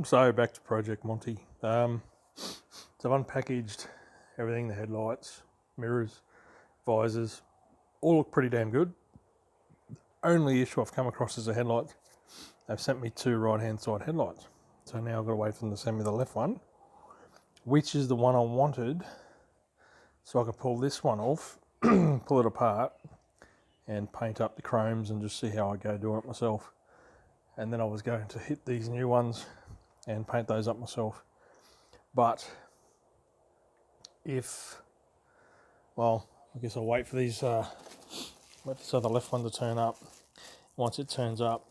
So back to Project Monty. So I've unpackaged everything, the headlights, mirrors, visors, all look pretty damn good. Only issue I've come across is the headlights. They've sent me 2 right-hand side headlights. So now I've got to wait for them to send me the left one, which is the one I wanted. So I can pull this one off, pull it apart, and paint up the chromes and just see how I go doing it myself. And then I was going to hit these new ones and paint those up myself. But well, I guess I'll wait for these, wait for the left one to turn up. Once it turns up,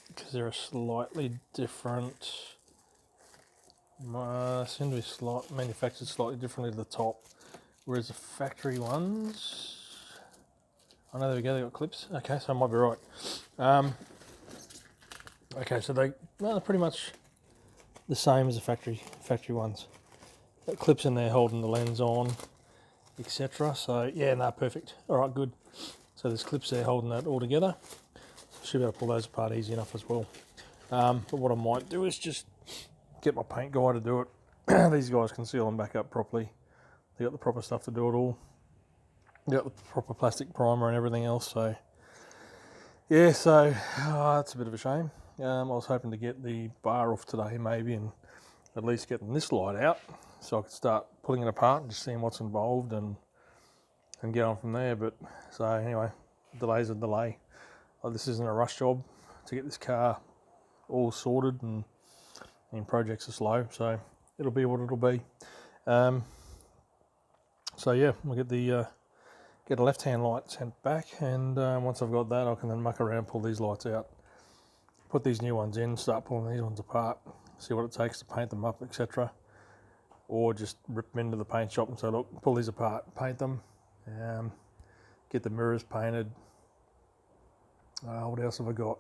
because they're a slightly different, seem to be manufactured slightly differently to the top, whereas the factory ones, oh no, there we go, they got clips. Okay, so I might be right. Okay, so they're pretty much the same as the factory ones. Got clips in there holding the lens on, etc. So yeah, no, perfect. All right, good. So there's clips there holding that all together. So should be able to pull those apart easy enough as well. But what I might do is just get my paint guy to do it. These guys can seal them back up properly. They got the proper stuff to do it all. They got the proper plastic primer and everything else. So yeah, so that's a bit of a shame. I was hoping to get the bar off today maybe, and at least getting this light out so I could start pulling it apart and just seeing what's involved and get on from there. But so anyway, delay's a delay. This isn't a rush job to get this car all sorted, and projects are slow, so it'll be what it'll be. So yeah, we'll get a left-hand light sent back, and once I've got that, I can then muck around, pull these lights out, put these new ones in, start pulling these ones apart, see what it takes to paint them up, etc. Or just rip them into the paint shop and say, look, pull these apart, paint them, get the mirrors painted. What else have I got?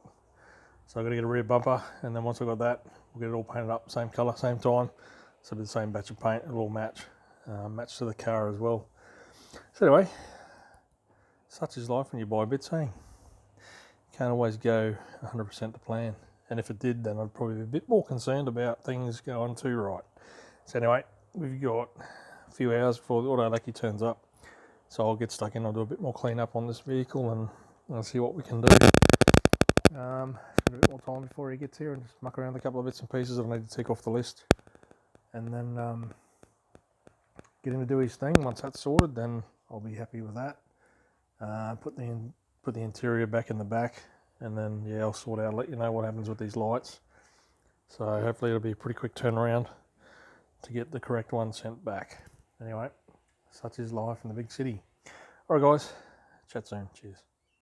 So I've got to get a rear bumper, and then once I've got that, we'll get it all painted up, same colour, same time. So it'll be the same batch of paint, it'll all match to the car as well. So anyway, such is life when you buy bits, eh? Can't always go 100% to plan. And if it did, then I'd probably be a bit more concerned about things going too right. So anyway, we've got a few hours before the auto lucky turns up. So I'll get stuck in, I'll do a bit more cleanup on this vehicle and I'll see what we can do. Spend a bit more time before he gets here and just muck around a couple of bits and pieces that I need to tick off the list. And then get him to do his thing. Once that's sorted, then I'll be happy with that. Put the interior back in the back, and then yeah, I'll sort out, let you know what happens with these lights. So hopefully it'll be a pretty quick turnaround to get the correct one sent back. Anyway, such is life in the big city. Alright guys, chat soon, cheers.